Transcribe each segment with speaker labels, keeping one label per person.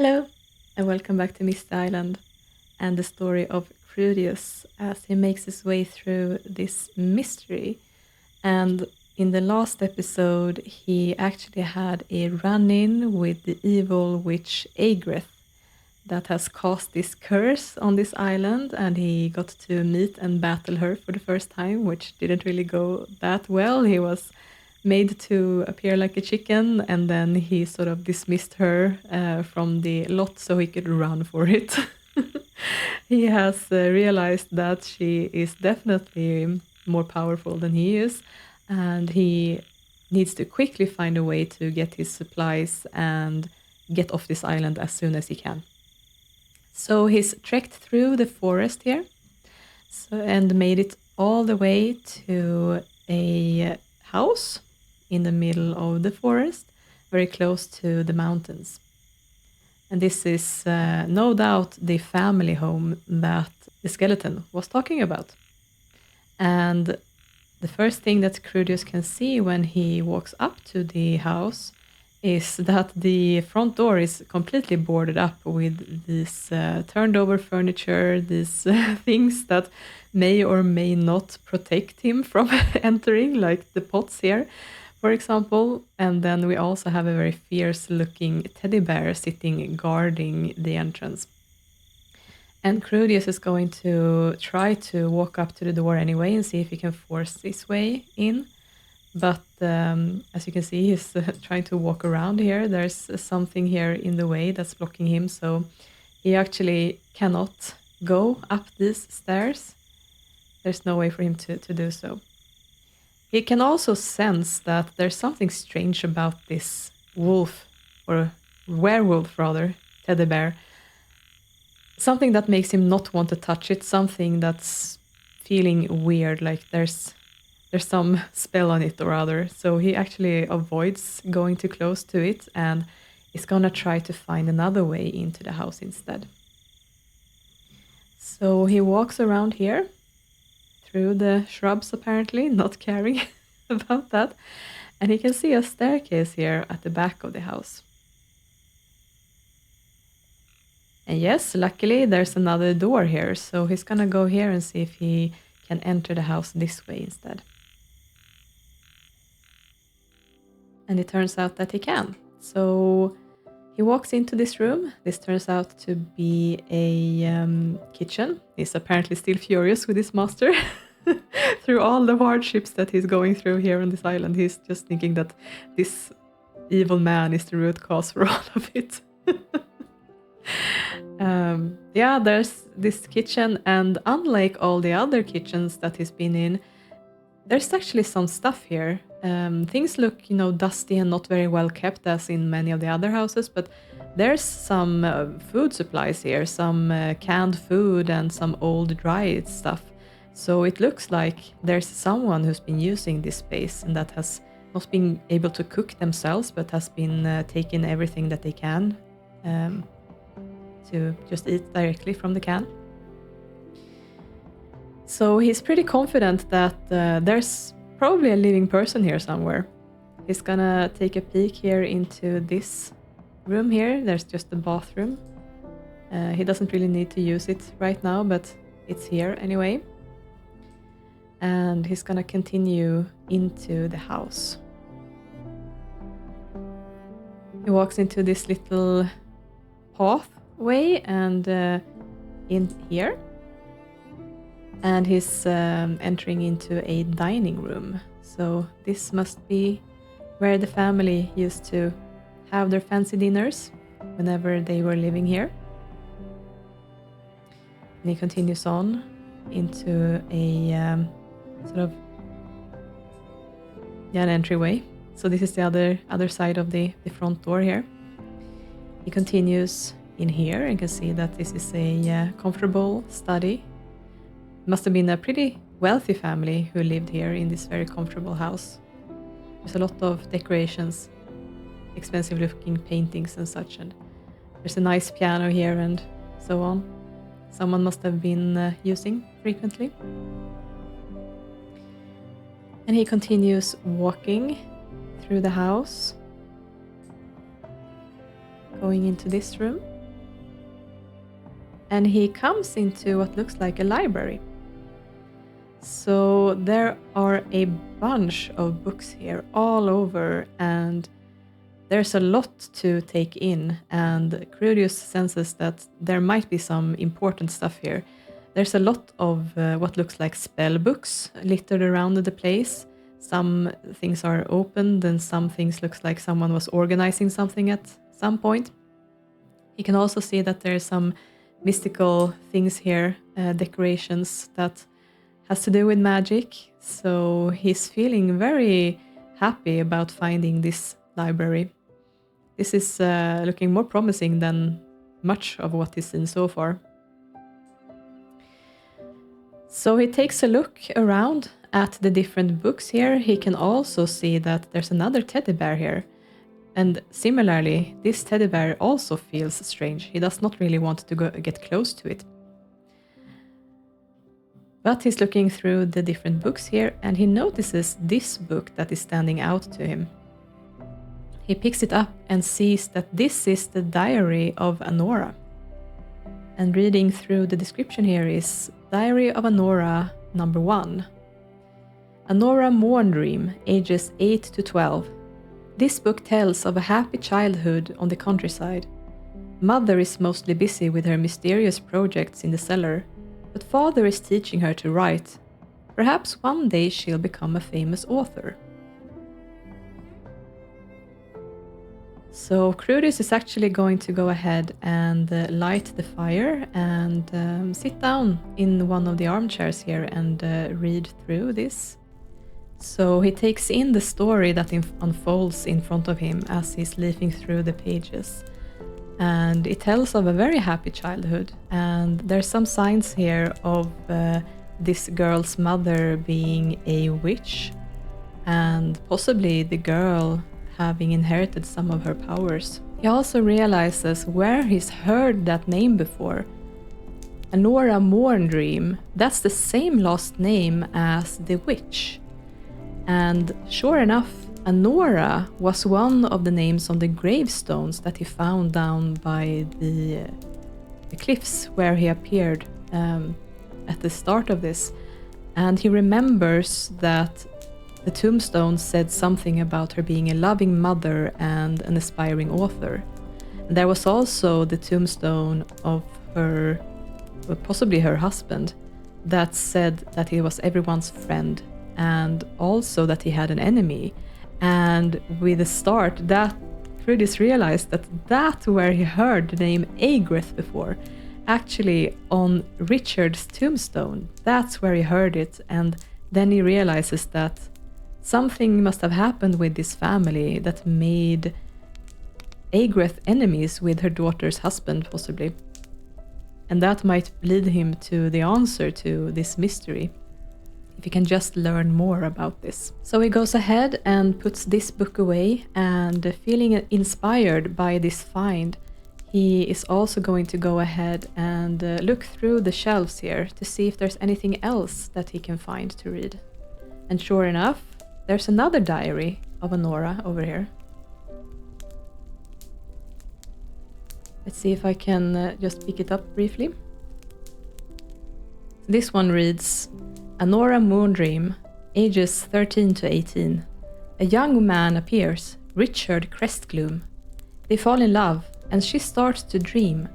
Speaker 1: Hello, and welcome back to Misty Island and the story of Krudius as he makes his way through this mystery. And in the last episode, he actually had a run-in with the evil witch Agrith that has caused this curse on this island, and he got to meet and battle her for the first time, which didn't really go that well. He was made to appear like a chicken, and then he sort of dismissed her from the lot so he could run for it. He has realized that she is definitely more powerful than he is, and he needs to quickly find a way to get his supplies and get off this island as soon as he can. So he's trekked through the forest here and made it all the way to a house in the middle of the forest, very close to the mountains. And this is no doubt the family home that the skeleton was talking about. And the first thing that Krudius can see when he walks up to the house is that the front door is completely boarded up with these turned over furniture, these things that may or may not protect him from entering, like the pots here, for example. And then we also have a very fierce looking teddy bear sitting guarding the entrance. And Krudius is going to try to walk up to the door anyway and see if he can force his way in. But as you can see, he's trying to walk around here. There's something here in the way that's blocking him, so he actually cannot go up these stairs. There's no way for him to do so. He can also sense that there's something strange about this wolf, or werewolf rather, teddy bear. Something that makes him not want to touch it, something that's feeling weird, like there's some spell on it or other. So he actually avoids going too close to it and is gonna try to find another way into the house instead. So he walks around here through the shrubs, apparently, not caring about that. And he can see a staircase here at the back of the house. And yes, luckily there's another door here, so he's gonna go here and see if he can enter the house this way instead. And it turns out that he can. So he walks into this room. This turns out to be a kitchen. He's apparently still furious with his master. Through all the hardships that he's going through here on this island, he's just thinking that this evil man is the root cause for all of it. Yeah, there's this kitchen, and unlike all the other kitchens that he's been in, there's actually some stuff here. Things look, dusty and not very well kept as in many of the other houses, but there's some food supplies here, some canned food and some old dry stuff. So it looks like there's someone who's been using this space and that has not been able to cook themselves, but has been taking everything that they can to just eat directly from the can. So he's pretty confident that there's probably a living person here somewhere. He's gonna take a peek here into this room here. There's just a bathroom. He doesn't really need to use it right now, but it's here anyway. And he's gonna continue into the house. He walks into this little pathway and in here. And he's entering into a dining room. So this must be where the family used to have their fancy dinners whenever they were living here. And he continues on into a an entryway. So this is the other side of the front door here. He continues in here and can see that this is a comfortable study. Must have been a pretty wealthy family who lived here in this very comfortable house. There's a lot of decorations, expensive looking paintings and such, and there's a nice piano here and so on. Someone must have been using frequently. And he continues walking through the house, going into this room. and he comes into what looks like a library. So there are a bunch of books here all over, and there's a lot to take in, and Krudius senses that there might be some important stuff here. There's a lot of what looks like spell books littered around the place. Some things are opened and some things looks like someone was organizing something at some point. He can also see that there's some mystical things here, decorations that has to do with magic. So he's feeling very happy about finding this library. This is looking more promising than much of what he's seen so far. So he takes a look around at the different books here. He can also see that there's another teddy bear here. And similarly, this teddy bear also feels strange. He does not really want to get close to it. But he's looking through the different books here, and he notices this book that is standing out to him. He picks it up and sees that this is the diary of Anora. And reading through the description here is Diary of Anora number 1. Anora Morndream, ages 8 to 12. This book tells of a happy childhood on the countryside. Mother is mostly busy with her mysterious projects in the cellar, but father is teaching her to write. Perhaps one day she'll become a famous author. So Krudius is actually going to go ahead and light the fire and sit down in one of the armchairs here and read through this. So he takes in the story that unfolds in front of him as he's leafing through the pages. And it tells of a very happy childhood. And there's some signs here of this girl's mother being a witch, and possibly the girl having inherited some of her powers. He also realizes where he's heard that name before. Anora Morndream, that's the same last name as the witch. And sure enough, Anora was one of the names on the gravestones that he found down by the cliffs where he appeared at the start of this. And he remembers that the tombstone said something about her being a loving mother and an aspiring author. And there was also the tombstone of her, or possibly her husband, that said that he was everyone's friend, and also that he had an enemy. And with the start, that Krudius realized that where he heard the name Aigrith before, actually on Richard's tombstone, that's where he heard it. And then he realizes that something must have happened with this family that made Aigrith enemies with her daughter's husband, possibly. And that might lead him to the answer to this mystery, if he can just learn more about this. So he goes ahead and puts this book away, and feeling inspired by this find, he is also going to go ahead and look through the shelves here to see if there's anything else that he can find to read. And sure enough, there's another diary of Anora over here. Let's see if I can just pick it up briefly. This one reads, Anora Morndream, ages 13 to 18. A young man appears, Richard Crestgloom. They fall in love, and she starts to dream.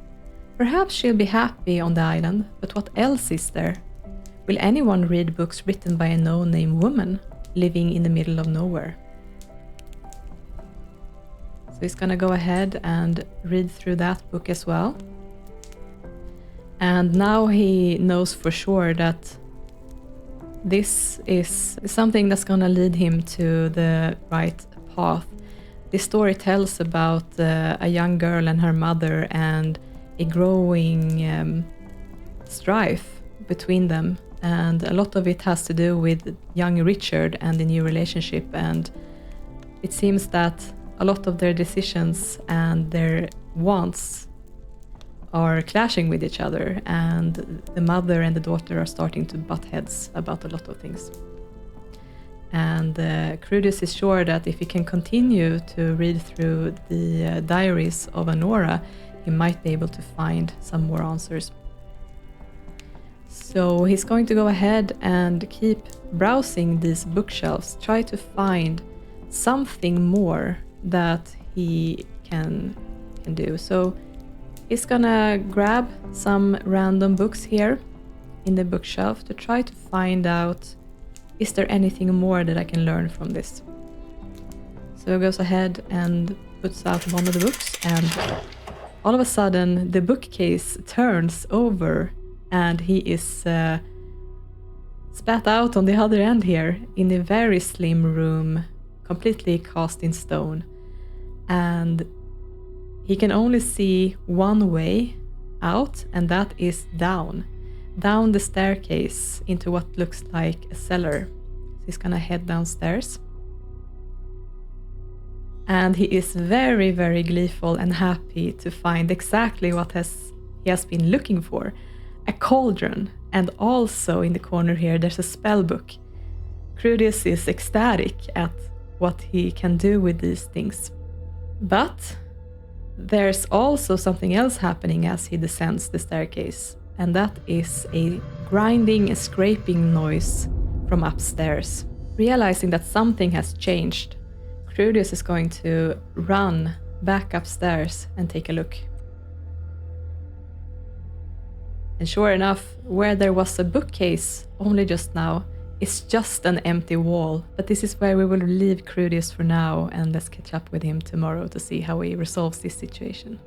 Speaker 1: Perhaps she'll be happy on the island, but what else is there? Will anyone read books written by a no-name woman living in the middle of nowhere? So he's gonna go ahead and read through that book as well. And now he knows for sure that this is something that's gonna lead him to the right path. This story tells about a young girl and her mother and a growing strife between them. And a lot of it has to do with young Richard and the new relationship. And it seems that a lot of their decisions and their wants are clashing with each other. And the mother and the daughter are starting to butt heads about a lot of things. And Krudius is sure that if he can continue to read through the diaries of Anora, he might be able to find some more answers. So he's going to go ahead and keep browsing these bookshelves, try to find something more that he can do. So he's gonna grab some random books here in the bookshelf to try to find out, is there anything more that I can learn from this? So he goes ahead and puts out one of the books, and all of a sudden the bookcase turns over and he is spat out on the other end here in a very slim room, completely cast in stone. And he can only see one way out, and that is down the staircase into what looks like a cellar. So he's gonna head downstairs. And he is very, very gleeful and happy to find exactly what he has been looking for. A cauldron, and also in the corner here there's a spell book. Krudius is ecstatic at what he can do with these things. But there's also something else happening as he descends the staircase, and that is a grinding, scraping noise from upstairs. Realizing that something has changed, Krudius is going to run back upstairs and take a look. And sure enough, where there was a bookcase only just now is just an empty wall. But this is where we will leave Krudius for now, and let's catch up with him tomorrow to see how he resolves this situation.